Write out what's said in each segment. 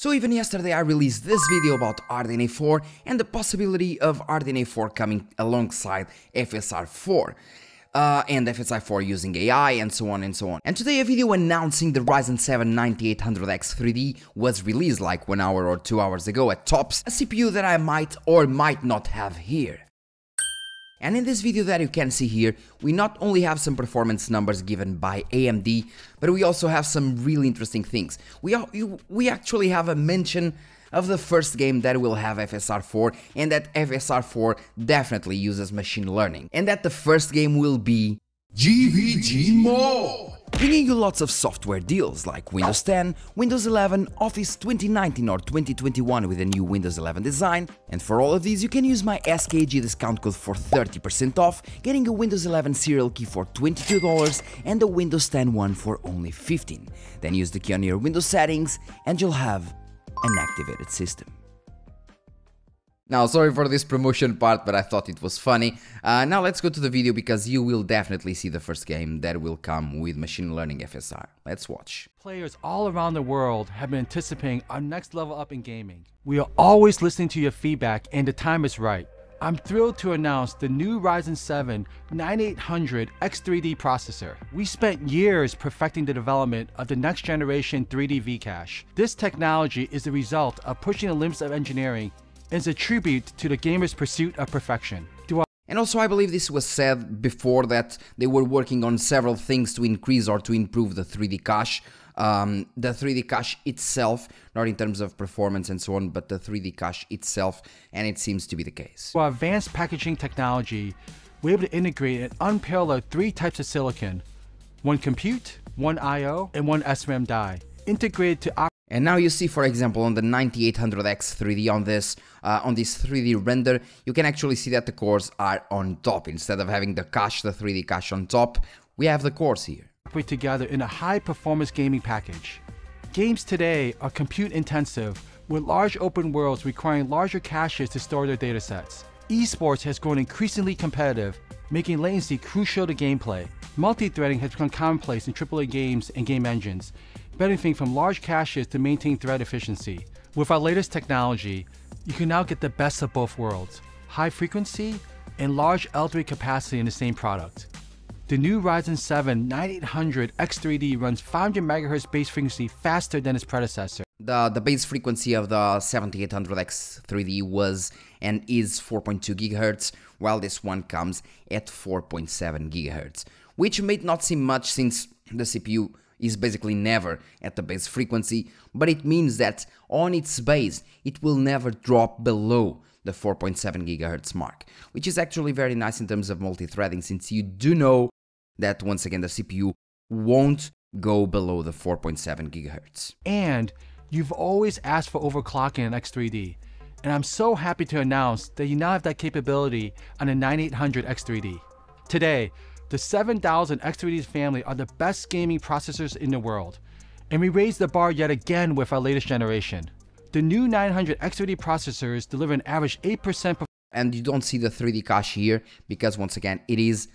So even yesterday I released this video about RDNA 4 and the possibility of RDNA 4 coming alongside FSR 4 and FSR 4 using AI and so on and so on. And today a video announcing the Ryzen 7 9800X 3D was released like 1 hour or 2 hours ago at tops, a CPU that I might or might not have here. And in this video that you can see here, we not only have some performance numbers given by AMD, but we also have some really interesting things. We actually have a mention of the first game that will have FSR 4, and that FSR 4 definitely uses machine learning, and that the first game will be GVG Mode, bringing you lots of software deals like Windows 10, Windows 11, Office 2019 or 2021 with a new Windows 11 design, and for all of these you can use my SKG discount code for 30% off, getting a Windows 11 serial key for $22 and a Windows 10 one for only $15. Then use the key on your Windows settings and you'll have an activated system. Now, sorry for this promotion part, but I thought it was funny. Now let's go to the video because you will definitely see the first game that will come with machine learning FSR. Let's watch. Players all around the world have been anticipating our next level up in gaming. We are always listening to your feedback and the time is right. I'm thrilled to announce the new Ryzen 7 9800X 3D processor. We spent years perfecting the development of the next generation 3D V-Cache. This technology is the result of pushing the limits of engineering and is a tribute to the gamer's pursuit of perfection. And also I believe this was said before that they were working on several things to increase or to improve the 3D cache. The 3D cache itself, not in terms of performance and so on, but the 3D cache itself, and it seems to be the case. For advanced packaging technology, we're able to integrate an unparalleled 3 types of silicon: one compute, one I/O, and one SRAM die, integrated to And now you see, for example, on the 9800X 3D on this 3D render, you can actually see that the cores are on top. Instead of having the cache, the 3D cache on top, we have the cores here. Operate together in a high-performance gaming package. Games today are compute-intensive, with large open worlds requiring larger caches to store their datasets. Esports has grown increasingly competitive, making latency crucial to gameplay. Multi-threading has become commonplace in AAA games and game engines, benefiting from large caches to maintain thread efficiency. With our latest technology, you can now get the best of both worlds: high frequency and large L3 capacity in the same product. The new Ryzen 7 9800X 3D runs 500 MHz base frequency faster than its predecessor. The base frequency of the 7800X 3D was and is 4.2 GHz, while this one comes at 4.7 GHz, which may not seem much since the CPU is basically never at the base frequency, but it means that on its base it will never drop below the 4.7 GHz mark, which is actually very nice in terms of multi-threading, since you do know that once again the CPU won't go below the 4.7 GHz. And you've always asked for overclocking in X3D, and I'm so happy to announce that you now have that capability on the 9800X 3D. Today, the 7000 X3D family are the best gaming processors in the world, and we raised the bar yet again with our latest generation. The new 900X 3D processors deliver an average 8%. And you don't see the 3D cache here because once again it is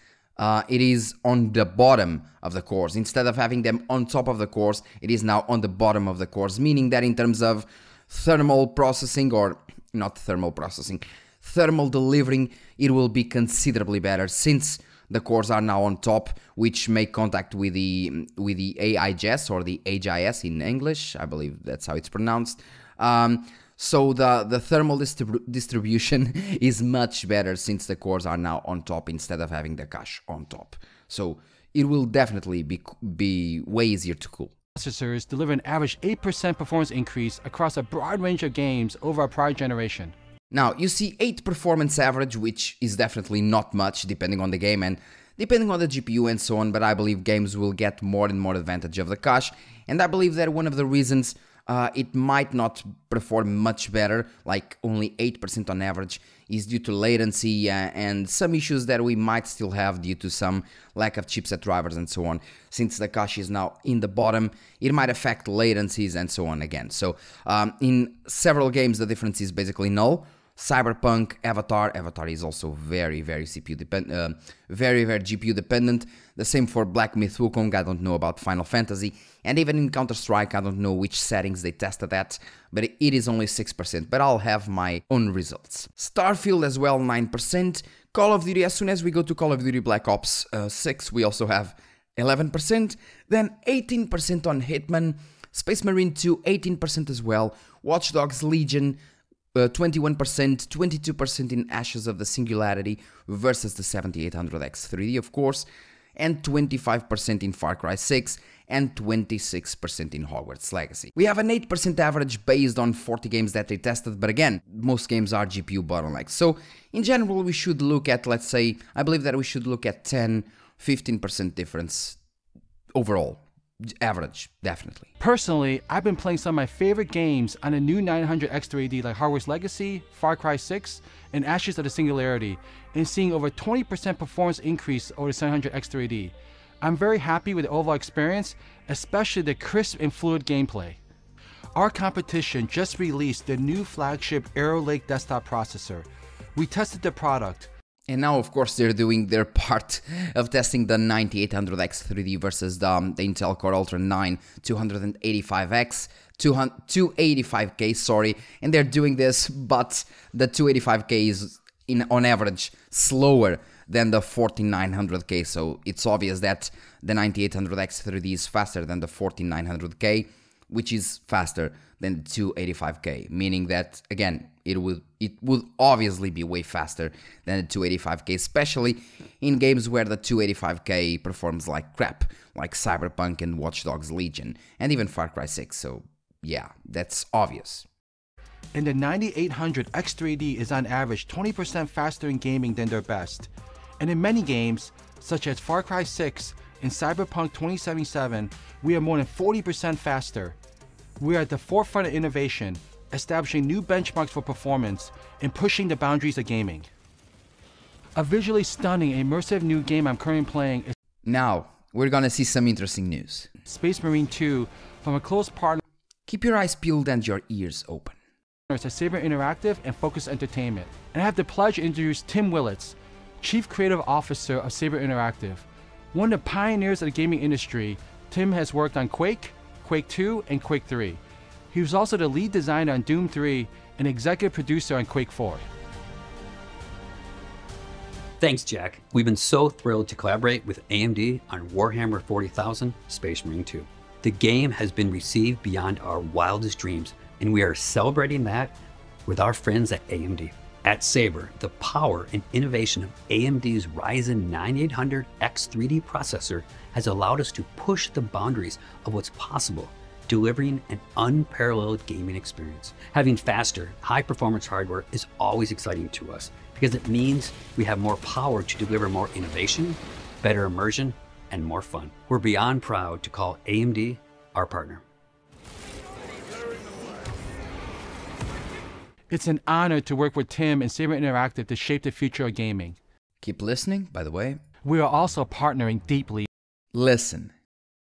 on the bottom of the cores. Instead of having them on top of the cores, it is now on the bottom of the cores, meaning that in terms of thermal processing, or not thermal processing, thermal delivering, it will be considerably better since the cores are now on top, which make contact with the AIGS or the HIS in English. I believe that's how it's pronounced. So the thermal distribution is much better since the cores are now on top instead of having the cache on top. So it will definitely be way easier to cool. Processors deliver an average 8% performance increase across a broad range of games over our prior generation. Now, you see 8 performance average, which is definitely not much depending on the game and depending on the GPU and so on, but I believe games will get more and more advantage of the cache, and I believe that one of the reasons it might not perform much better, like only 8% on average, is due to latency and some issues that we might still have due to some lack of chipset drivers and so on. Since the cache is now in the bottom, it might affect latencies and so on again. So in several games the difference is basically null. Cyberpunk, Avatar is also very CPU dependent, very GPU dependent. The same for Black Myth Wukong, I don't know about Final Fantasy, and even in Counter-Strike, I don't know which settings they tested at, but it is only 6%, but I'll have my own results. Starfield as well, 9%. Call of Duty, as soon as we go to Call of Duty Black Ops 6, we also have 11%, then 18% on Hitman, Space Marine 2, 18% as well, Watch Dogs Legion, 21%, 22% in Ashes of the Singularity versus the 7800X3D, of course, and 25% in Far Cry 6, and 26% in Hogwarts Legacy. We have an 8% average based on 40 games that they tested, but again, most games are GPU bottlenecks. So, in general, we should look at, let's say, I believe that we should look at 10-15% difference overall. Average, definitely. Personally, I've been playing some of my favorite games on a new 900X3D like Hogwarts Legacy, Far Cry 6, and Ashes of the Singularity, and seeing over 20% performance increase over the 700X3D. I'm very happy with the overall experience, especially the crisp and fluid gameplay. Our competition just released the new flagship Arrow Lake desktop processor. We tested the product. And now, of course, they're doing their part of testing the 9800X3D versus the Intel Core Ultra 9 285X, 285K, sorry. And they're doing this, but the 285K is, on average, slower than the 14900K. So it's obvious that the 9800X3D is faster than the 14900K, which is faster than the 285K, meaning that, again, it would obviously be way faster than the 285K, especially in games where the 285K performs like crap, like Cyberpunk and Watch Dogs Legion, and even Far Cry 6, so yeah, that's obvious. And the 9800 X3D is on average 20% faster in gaming than their best. And in many games, such as Far Cry 6 and Cyberpunk 2077, we are more than 40% faster. We are at the forefront of innovation, establishing new benchmarks for performance and pushing the boundaries of gaming. A visually stunning, immersive new game I'm currently playing is now, we're gonna see some interesting news. Space Marine 2 from a close partner. Keep your eyes peeled and your ears open. At Saber Interactive and Focus Entertainment. And I have the pleasure to introduce Tim Willits, Chief Creative Officer of Saber Interactive. One of the pioneers of the gaming industry, Tim has worked on Quake, Quake 2, and Quake 3. He was also the lead designer on Doom 3 and executive producer on Quake 4. Thanks, Jack. We've been so thrilled to collaborate with AMD on Warhammer 40,000 Space Marine 2. The game has been received beyond our wildest dreams, and we are celebrating that with our friends at AMD. At Saber, the power and innovation of AMD's Ryzen 9800 X3D processor has allowed us to push the boundaries of what's possible, delivering an unparalleled gaming experience. Having faster, high-performance hardware is always exciting to us because it means we have more power to deliver more innovation, better immersion, and more fun. We're beyond proud to call AMD our partner. It's an honor to work with Tim and Saber Interactive to shape the future of gaming. Keep listening, by the way. We are also partnering deeply Listen.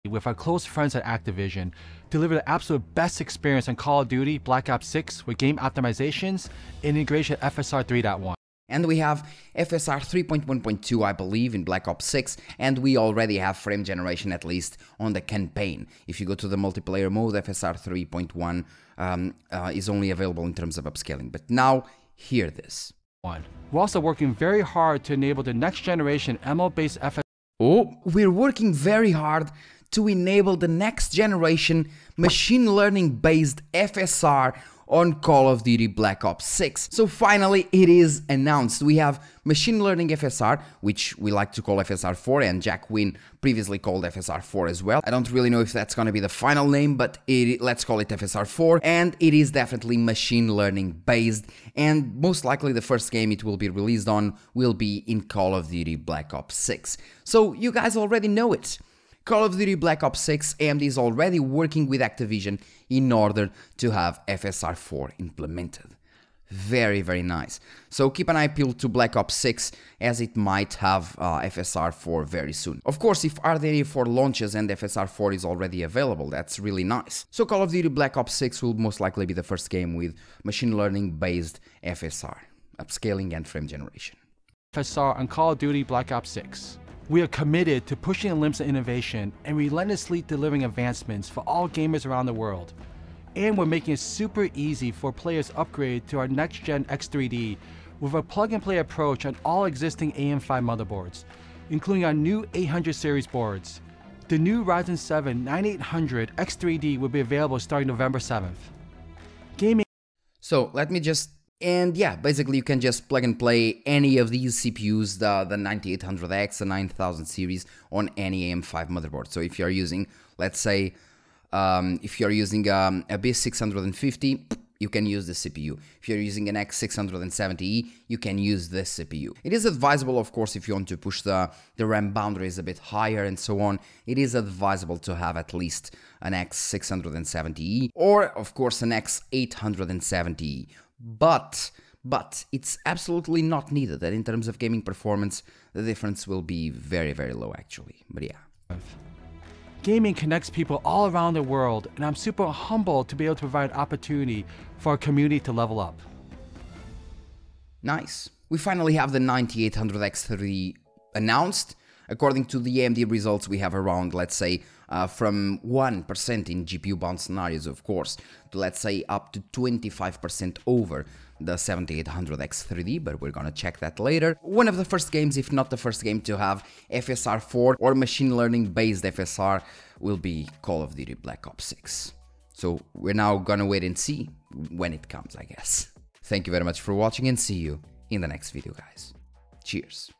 with our close friends at Activision to deliver the absolute best experience on Call of Duty Black Ops 6 with game optimizations and integration of FSR 3.1. And we have FSR 3.1.2, I believe, in Black Ops 6, and we already have frame generation, at least, on the campaign. If you go to the multiplayer mode, FSR 3.1 is only available in terms of upscaling. But now, hear this. We're also working very hard to enable the next generation ML-based FSR. Oh, we're working very hard to enable the next generation machine learning based FSR on Call of Duty Black Ops 6. So finally it is announced. We have machine learning FSR, which we like to call FSR 4, and Jack Wynn previously called FSR 4 as well. I don't really know if that's gonna be the final name, but let's call it FSR 4, and it is definitely machine learning based, and most likely the first game it will be released on will be in Call of Duty Black Ops 6. So you guys already know it. Call of Duty Black Ops 6, AMD is already working with Activision in order to have FSR 4 implemented. Very, very nice. So keep an eye peeled to Black Ops 6 as it might have FSR 4 very soon. Of course, if RDNA 4 launches and FSR 4 is already available, that's really nice. So Call of Duty Black Ops 6 will most likely be the first game with machine learning based FSR. upscaling and frame generation. FSR on Call of Duty Black Ops 6. We are committed to pushing the limits of innovation and relentlessly delivering advancements for all gamers around the world. And we're making it super easy for players to upgrade to our next-gen X3D with a plug-and-play approach on all existing AM5 motherboards, including our new 800 series boards. The new Ryzen 7 9800 X3D will be available starting November 7th. Gaming. So let me just, and yeah, basically you can just plug and play any of these CPUs, the 9800X, the 9000 series on any AM5 motherboard. So if you're using, let's say, if you're using a B650, you can use the CPU. If you're using an X670E, you can use this CPU. It is advisable, of course, if you want to push the RAM boundaries a bit higher and so on, it is advisable to have at least an X670E or, of course, an X870E. But it's absolutely not needed. That in terms of gaming performance, the difference will be very, very low, actually. But yeah. Gaming connects people all around the world, and I'm super humbled to be able to provide opportunity for our community to level up. Nice. We finally have the 9800X3 announced. According to the AMD results, we have around, let's say, from 1% in GPU-bound scenarios, of course, to, let's say, up to 25% over the 7800X3D, but we're gonna check that later. One of the first games, if not the first game to have FSR 4 or machine learning based FSR will be Call of Duty Black Ops 6. So we're now gonna wait and see when it comes, I guess. Thank you very much for watching and see you in the next video, guys. Cheers.